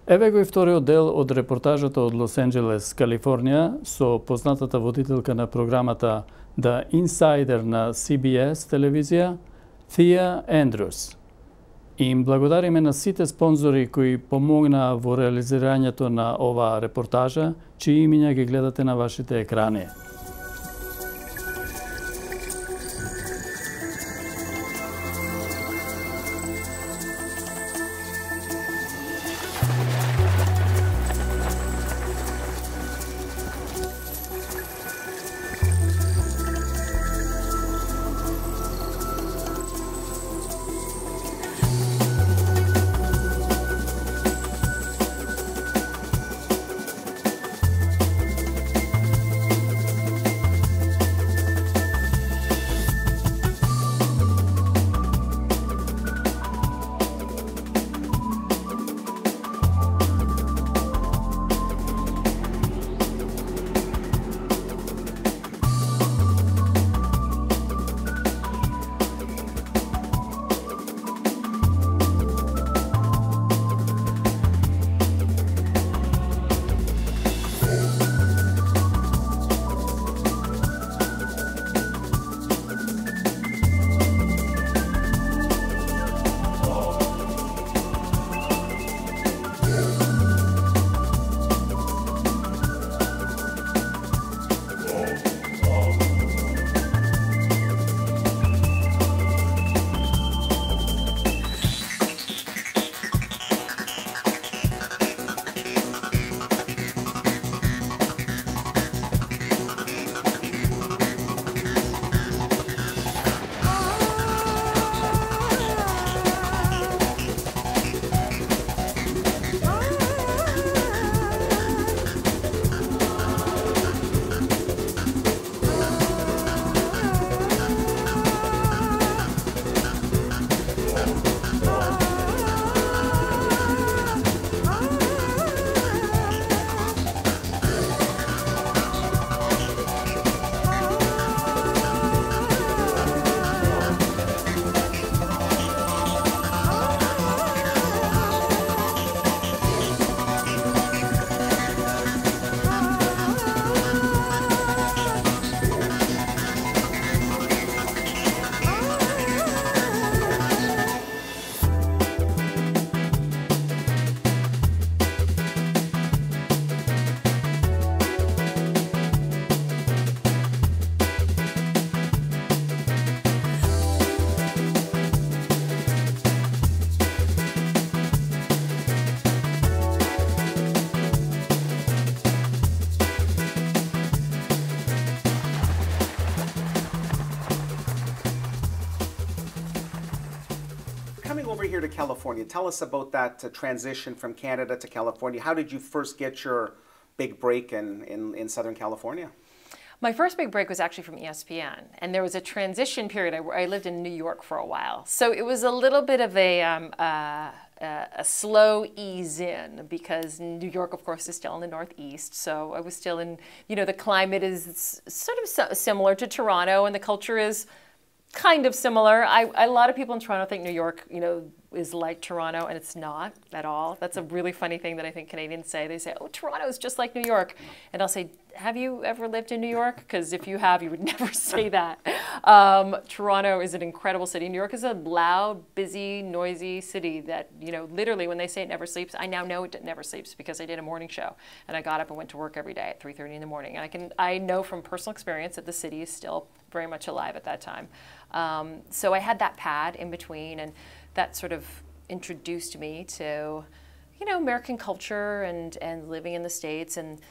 Еве го и вториот дел од репортажата од Лос Анџелес, Калифорнија, со познатата водителка на програмата The Insider на CBS телевизија, Thea Andrews. И им благодариме на сите спонзори кои помогнаа во реализирањето на оваа репортажа, чии имиња ги гледате на вашите екрани. Coming over here to California, tell us about that transition from Canada to California. How did you first get your big break in Southern California? My first big break was actually from ESPN, and there was a transition period. I lived in New York for a while, so it was a little bit of a slow ease in, because New York, of course, is still in the Northeast. So I was still in, the climate is sort of similar to Toronto, and the culture is kind of similar. A lot of people in Toronto think New York, is like Toronto, and it's not at all. That's a really funny thing that I think Canadians say. They say, oh, Toronto is just like New York. And I'll say, have you ever lived in New York? Because if you have, you would never say that. Toronto is an incredible city. New York is a loud, busy, noisy city that, literally when they say it never sleeps, I now know it never sleeps because I did a morning show. And I got up and went to work every day at 3:30 in the morning. And I know from personal experience that the city is still very much alive at that time. So I had that pad in between, and that sort of introduced me to, American culture and living in the States. And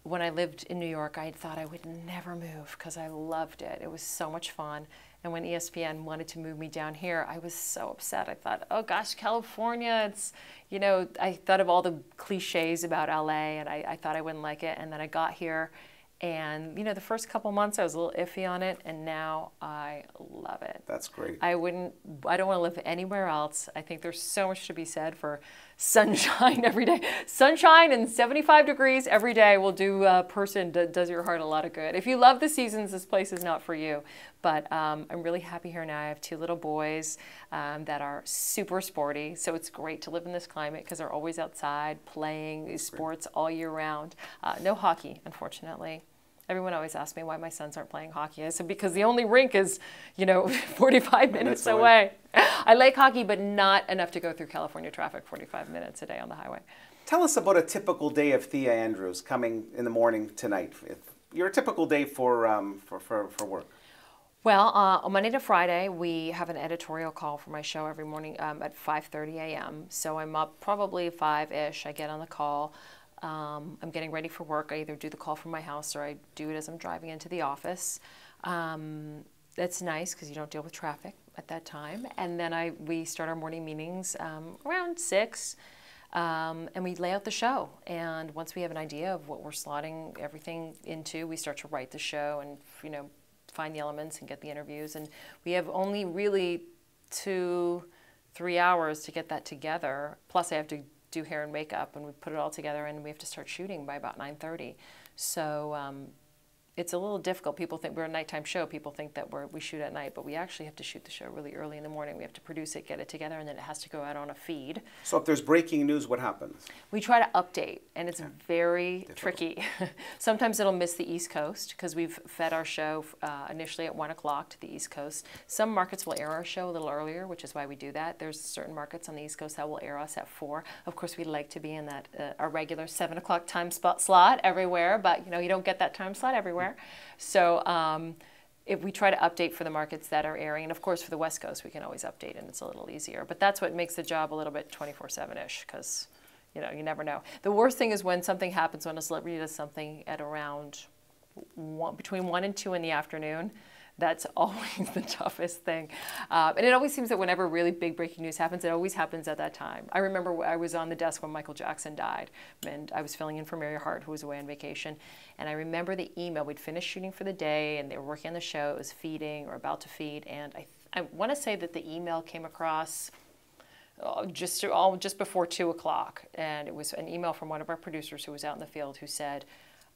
when I lived in New York, I thought I would never move because I loved it. It was so much fun. And when ESPN wanted to move me down here, I was so upset. I thought, oh gosh, California, it's, I thought of all the cliches about LA, and I thought I wouldn't like it. And then I got here, and the first couple months I was a little iffy on it, and now I love it. That's great. I don't want to live anywhere else. I think there's so much to be said for sunshine every day. Sunshine and 75 degrees every day will do a person, does your heart a lot of good. If you love the seasons, this place is not for you. But I'm really happy here now. I have 2 little boys that are super sporty. So it's great to live in this climate because they're always outside playing sports all year round. No hockey, unfortunately. Everyone always asks me why my sons aren't playing hockey. I said, because the only rink is, 45 minutes away. I like hockey, but not enough to go through California traffic 45 minutes a day on the highway. Tell us about a typical day of Thea Andrews coming in the morning tonight. Your typical day for work. Well, on Monday to Friday, we have an editorial call for my show every morning at 5:30 a.m. So I'm up probably 5-ish. I get on the call. I'm getting ready for work. I either do the call from my house or I do it as I'm driving into the office. That's nice because you don't deal with traffic at that time. And then we start our morning meetings around 6, and we lay out the show. And once we have an idea of what we're slotting everything into, we start to write the show and find the elements and get the interviews. And we have only really 2-3 hours to get that together. Plus I have to do hair and makeup, and we put it all together, and we have to start shooting by about 9:30. So it's a little difficult. People think we're a nighttime show. People think that we shoot at night, but we actually have to shoot the show really early in the morning. We have to produce it, get it together, and then it has to go out on a feed. So if there's breaking news, what happens? We try to update, and it's very tricky. Sometimes it'll miss the East Coast because we've fed our show initially at 1 o'clock to the East Coast. Some markets will air our show a little earlier, which is why we do that. There's certain markets on the East Coast that will air us at 4. Of course, we like to be in that our regular 7 o'clock time slot everywhere, but you don't get that time slot everywhere. So if we try to update for the markets that are airing, and of course for the West Coast we can always update and it's a little easier. But that's what makes the job a little bit 24/7-ish because you never know. The worst thing is when something happens, when a celebrity does something at around between 1 and 2 in the afternoon. That's always the toughest thing. And it always seems that whenever really big breaking news happens, it always happens at that time. I remember I was on the desk when Michael Jackson died, and I was filling in for Mary Hart, who was away on vacation. And I remember the email. We'd finished shooting for the day, and they were working on the show. It was feeding or about to feed. And I want to say that the email came across just before 2 o'clock. And it was an email from one of our producers who was out in the field who said,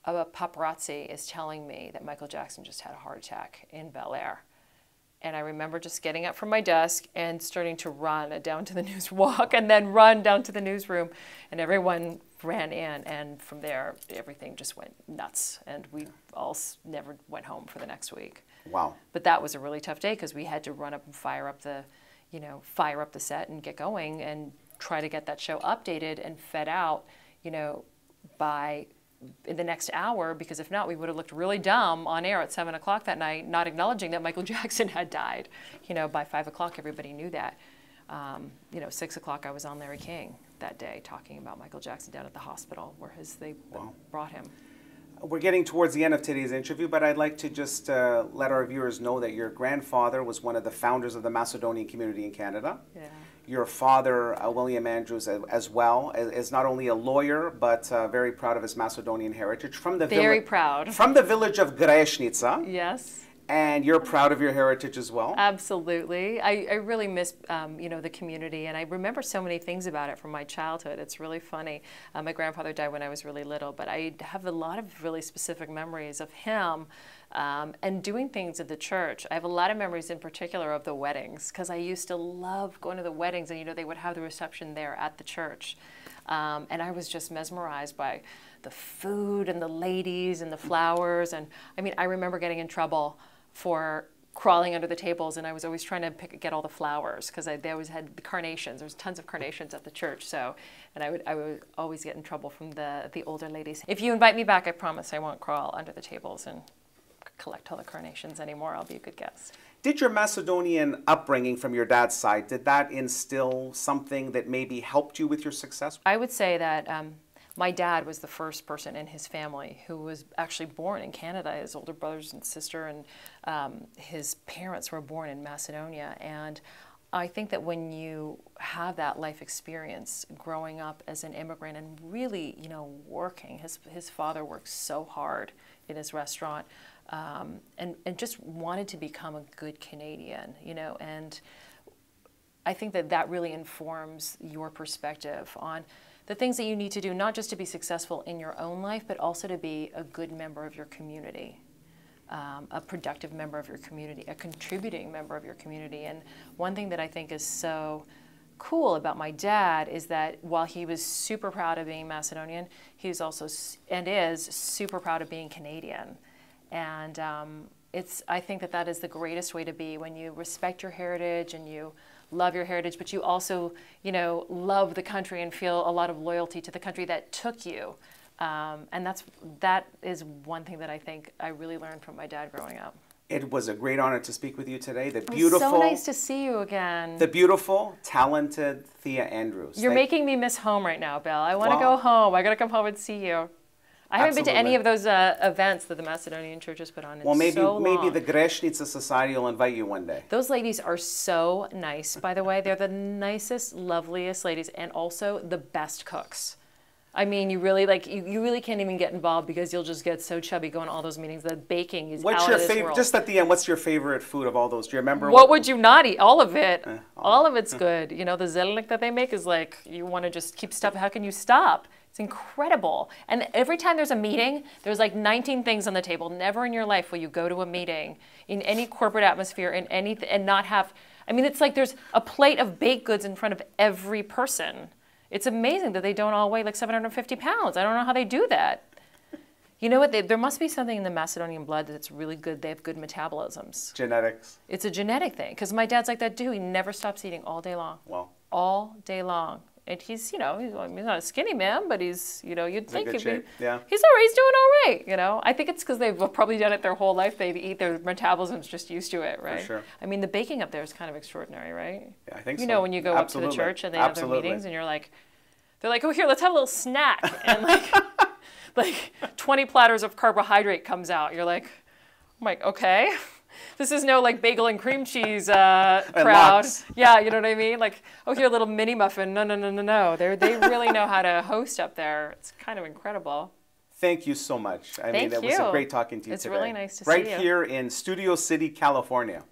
a paparazzi is telling me that Michael Jackson just had a heart attack in Bel Air. And I remember just getting up from my desk and starting to run down to the news walk and then run down to the newsroom. And everyone ran in. And from there, everything just went nuts. And we all never went home for the next week. Wow. But that was a really tough day because we had to run up and fire up the set and get going and try to get that show updated and fed out, by in the next hour, because if not, we would have looked really dumb on air at 7 o'clock that night, not acknowledging that Michael Jackson had died. By 5 o'clock, everybody knew that. 6 o'clock, I was on Larry King that day talking about Michael Jackson down at the hospital where they brought him. We're getting towards the end of today's interview, but I'd like to just let our viewers know that your grandfather was one of the founders of the Macedonian community in Canada. Yeah. Your father, William Andrews, as well, is not only a lawyer, but very proud of his Macedonian heritage. Very proud. From the village of Grešnica. Yes. And you're proud of your heritage as well? Absolutely. I really miss, the community, and I remember so many things about it from my childhood. It's really funny. My grandfather died when I was really little, but I have a lot of really specific memories of him and doing things at the church. I have a lot of memories in particular of the weddings, because I used to love going to the weddings, and they would have the reception there at the church. And I was just mesmerized by the food and the ladies and the flowers. And I remember getting in trouble for crawling under the tables, and I was always trying to get all the flowers because they always had the carnations. There was tons of carnations at the church, and I would always get in trouble from the older ladies. If you invite me back, I promise I won't crawl under the tables and collect all the carnations anymore. I'll be a good guest. Did your Macedonian upbringing from your dad's side, did that instill something that maybe helped you with your success? I would say that my dad was the first person in his family who was actually born in Canada. His older brothers and sister and his parents were born in Macedonia. And I think that when you have that life experience growing up as an immigrant and really, working, his father worked so hard in his restaurant and just wanted to become a good Canadian, and I think that that really informs your perspective on the things that you need to do, not just to be successful in your own life, but also to be a good member of your community, a productive member of your community, a contributing member of your community. And one thing that I think is so cool about my dad is that while he was super proud of being Macedonian, he was also and is super proud of being Canadian. And I think that that is the greatest way to be, when you respect your heritage and you love your heritage, but you also, you know, love the country and feel a lot of loyalty to the country that took you. And that is one thing that I think I really learned from my dad growing up. It was a great honor to speak with you today. It was so nice to see you again. The beautiful, talented Thea Andrews. You're making me miss home right now, Bill. I want to go home. I got to come home and see you. I haven't been to any of those events that the Macedonian Church has put on in so long. Maybe the Greshnica Society will invite you one day. Those ladies are so nice, by the way. They're the nicest, loveliest ladies, and also the best cooks. I mean, you really you really can't even get involved because you'll just get so chubby going to all those meetings. The baking is out of this world. Just at the end, what's your favorite food of all those? Do you remember? What would you not eat? All of it. All of it's good. You know, the zelenik that they make is like, you want to just keep stuff. How can you stop? It's incredible. And every time there's a meeting, there's like 19 things on the table. Never in your life will you go to a meeting in any corporate atmosphere and not have, I mean, it's like there's a plate of baked goods in front of every person. It's amazing that they don't all weigh like 750 pounds. I don't know how they do that. You know what? There must be something in the Macedonian blood that's really good. They have good metabolisms. Genetics. It's a genetic thing. Because my dad's like that too. He never stops eating all day long. Wow. All day long. And he's, you know, he's not a skinny man, but he's, you know, you'd think he'd be, yeah. He's all right, he's doing all right, you know. I think it's because they've probably done it their whole life. They eat, their metabolism's just used to it, right? For sure. I mean, the baking up there is kind of extraordinary, right? Yeah, I think so. You know, when you go up to the church and they have their meetings and you're like, they're like, oh, here, let's have a little snack. And like 20 platters of carbohydrate comes out. You're like, I'm like, okay. This is no like bagel and cream cheese crowd. Yeah, you know what I mean? Like, oh, here, a little mini muffin. No, no, no, no, no. They really know how to host up there. It's kind of incredible. Thank you so much. I mean, it was great talking to you today. It's really nice to see you. Right here in Studio City, California.